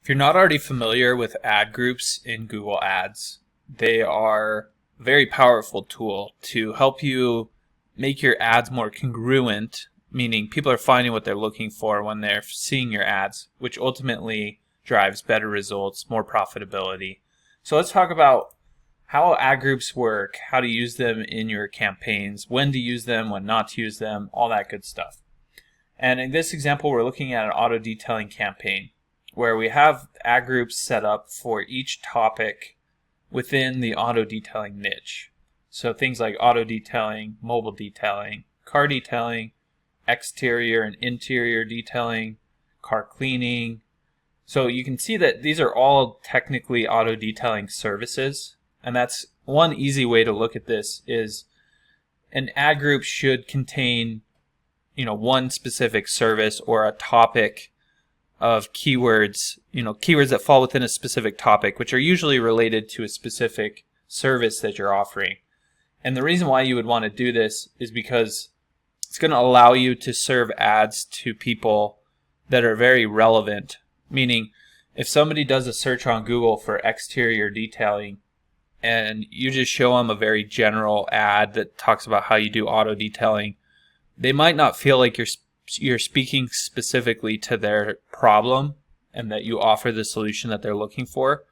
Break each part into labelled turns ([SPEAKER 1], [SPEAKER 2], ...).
[SPEAKER 1] If you're not already familiar with ad groups in Google Ads, they are a very powerful tool to help you make your ads more congruent, meaning people are finding what they're looking for when they're seeing your ads, which ultimately drives better results, more profitability. So let's talk about how ad groups work, how to use them in your campaigns, when to use them, when not to use them, all that good stuff. And in this example, we're looking at an auto detailing campaign where we have ad groups set up for each topic within the auto detailing niche. So things like auto detailing, mobile detailing, car detailing, exterior and interior detailing, car cleaning. So you can see that these are all technically auto detailing services. And that's one easy way to look at this is an ad group should contain, one specific service or a topic of keywords, keywords that fall within a specific topic, which are usually related to a specific service that you're offering. And the reason why you would want to do this is because it's going to allow you to serve ads to people that are very relevant. Meaning, if somebody does a search on Google for exterior detailing and you just show them a very general ad that talks about how you do auto detailing, they might not feel like you're speaking specifically to their problem and that you offer the solution that they're looking for.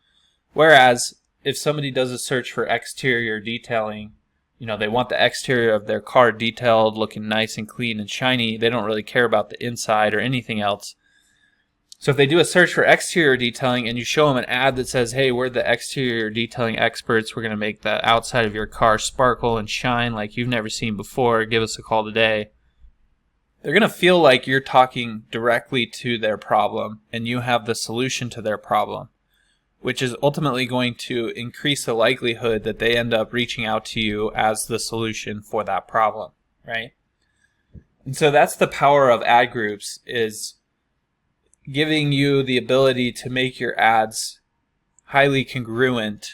[SPEAKER 1] Whereas if somebody does a search for exterior detailing, they want the exterior of their car detailed, looking nice and clean and shiny. They don't really care about the inside or anything else. So if they do a search for exterior detailing and you show them an ad that says, hey, we're the exterior detailing experts, we're going to make the outside of your car sparkle and shine like you've never seen before, give us a call today. They're going to feel like you're talking directly to their problem and you have the solution to their problem, which is ultimately going to increase the likelihood that they end up reaching out to you as the solution for that problem, right? And so that's the power of ad groups, is giving you the ability to make your ads highly congruent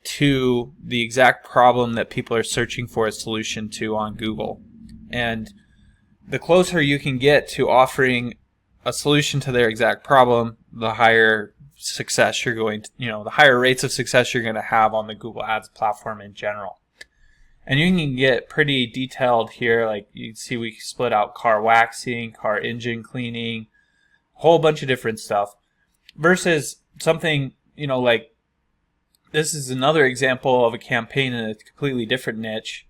[SPEAKER 1] to the exact problem that people are searching for a solution to on Google. And the closer you can get to offering a solution to their exact problem, the higher success you're going to, the higher rates of success you're going to have on the Google Ads platform in general. And you can get pretty detailed here. Like you can see, we split out car waxing, car engine cleaning, a whole bunch of different stuff, versus something, like this is another example of a campaign in a completely different niche,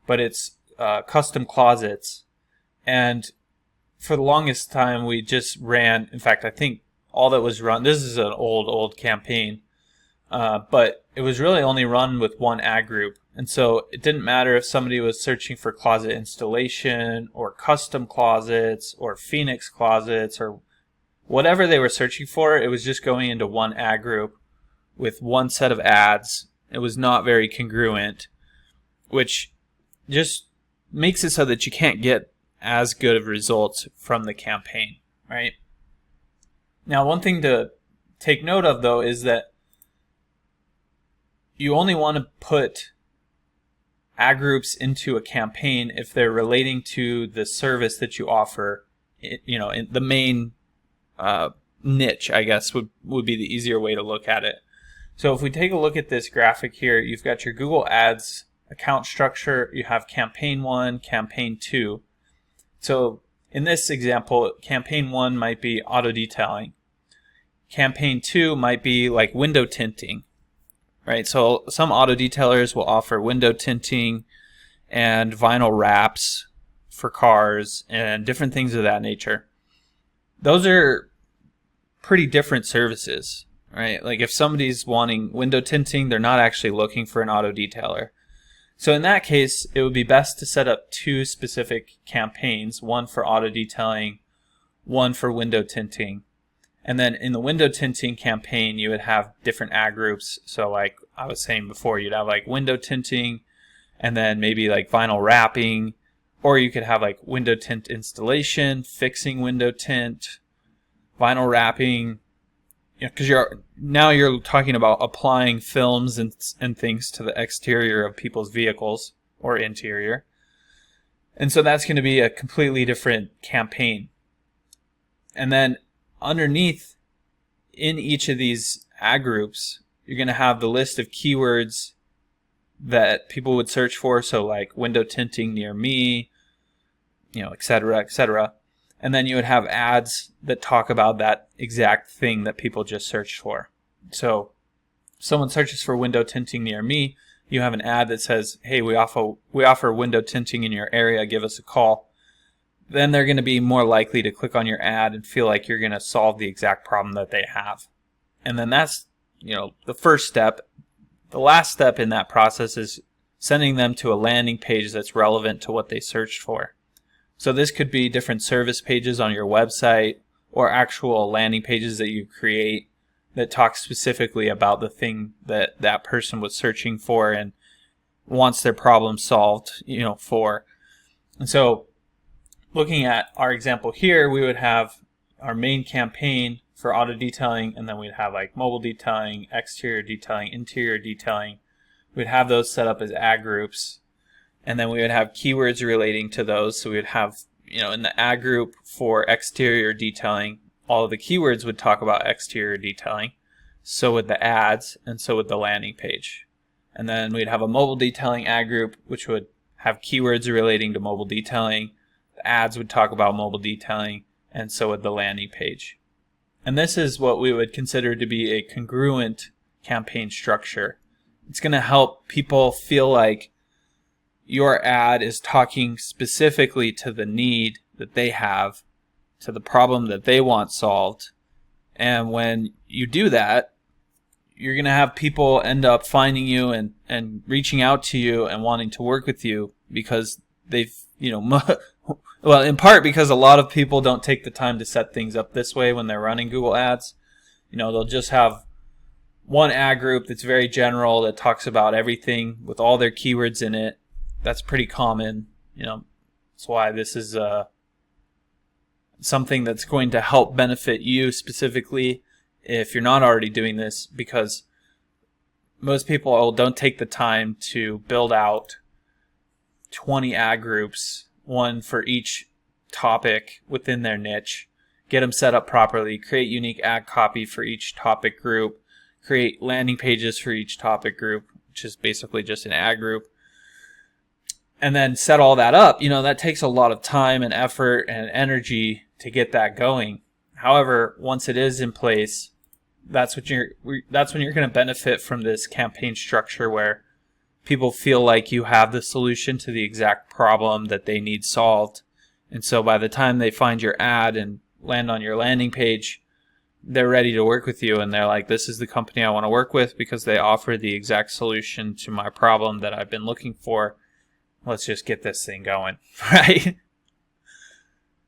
[SPEAKER 1] but it's custom closets. And for the longest time, we just ran, in fact, I think all that was run, this is an old campaign, but it was really only run with one ad group. And so it didn't matter if somebody was searching for closet installation or custom closets or Phoenix closets or whatever they were searching for, it was just going into one ad group with one set of ads. It was not very congruent, which just makes it so that you can't get as good of results from the campaign, right? Now, one thing to take note of, though, is that you only want to put ad groups into a campaign if they're relating to the service that you offer, in the main niche, I guess, would be the easier way to look at it. So if we take a look at this graphic here, you've got your Google Ads account structure, you have campaign 1, campaign 2. So in this example, campaign 1 might be auto detailing. Campaign 2 might be like window tinting, right? So some auto detailers will offer window tinting and vinyl wraps for cars and different things of that nature. Those are pretty different services, right? Like if somebody's wanting window tinting, they're not actually looking for an auto detailer. So in that case, it would be best to set up two specific campaigns, one for auto detailing, one for window tinting. And then in the window tinting campaign, you would have different ad groups. So like I was saying before, you'd have like window tinting and then maybe like vinyl wrapping, or you could have like window tint installation, fixing window tint, vinyl wrapping, because you're talking about applying films and things to the exterior of people's vehicles or interior. And so that's going to be a completely different campaign. And then underneath in each of these ad groups, you're going to have the list of keywords that people would search for. So like window tinting near me, et cetera, et cetera. And then you would have ads that talk about that exact thing that people just searched for. So if someone searches for window tinting near me, you have an ad that says, hey, we offer window tinting in your area, give us a call. Then they're going to be more likely to click on your ad and feel like you're going to solve the exact problem that they have. And then that's, the first step. The last step in that process is sending them to a landing page that's relevant to what they searched for. So this could be different service pages on your website or actual landing pages that you create that talk specifically about the thing that that person was searching for and wants their problem solved, for. And so looking at our example here, we would have our main campaign for auto detailing, and then we'd have like mobile detailing, exterior detailing, interior detailing. We'd have those set up as ad groups, and then we would have keywords relating to those. So we would have, in the ad group for exterior detailing, all of the keywords would talk about exterior detailing. So would the ads, and so would the landing page. And then we'd have a mobile detailing ad group, which would have keywords relating to mobile detailing. The ads would talk about mobile detailing, and so would the landing page. And this is what we would consider to be a congruent campaign structure. It's going to help people feel like your ad is talking specifically to the need that they have, to the problem that they want solved. And when you do that, you're going to have people end up finding you and reaching out to you and wanting to work with you because they've, well, in part because a lot of people don't take the time to set things up this way when they're running Google Ads. They'll just have one ad group that's very general that talks about everything with all their keywords in it. That's pretty common. That's why this is something that's going to help benefit you specifically if you're not already doing this, because most people don't take the time to build out 20 ad groups, one for each topic within their niche, get them set up properly, create unique ad copy for each topic group, create landing pages for each topic group, which is basically just an ad group, and then set all that up. That takes a lot of time and effort and energy to get that going. However, once it is in place, that's when you're going to benefit from this campaign structure where people feel like you have the solution to the exact problem that they need solved. And so by the time they find your ad and land on your landing page, they're ready to work with you, and they're like, this is the company I want to work with because they offer the exact solution to my problem that I've been looking for. Let's just get this thing going, right?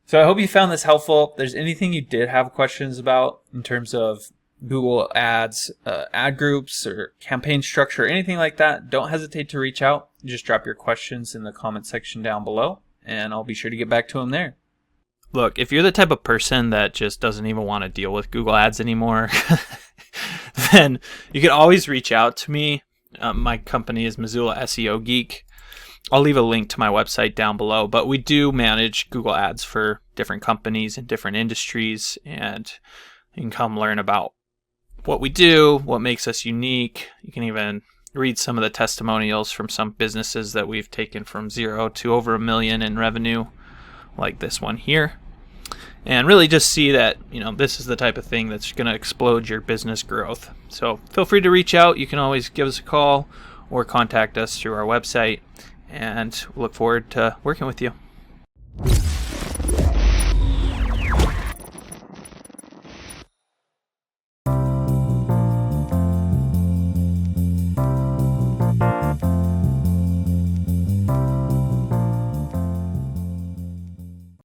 [SPEAKER 1] So I hope you found this helpful. If there's anything you did have questions about in terms of Google Ads, ad groups, or campaign structure, anything like that, don't hesitate to reach out. Just drop your questions in the comment section down below, and I'll be sure to get back to them there. Look, if you're the type of person that just doesn't even want to deal with Google Ads anymore, then you can always reach out to me. My company is Missoula SEO Geek. I'll leave a link to my website down below, but we do manage Google Ads for different companies in different industries, and you can come learn about what we do, what makes us unique. You can even read some of the testimonials from some businesses that we've taken from 0 to over $1 million in revenue, like this one here. And really just see that, this is the type of thing that's going to explode your business growth. So feel free to reach out. You can always give us a call or contact us through our website, and look forward to working with you.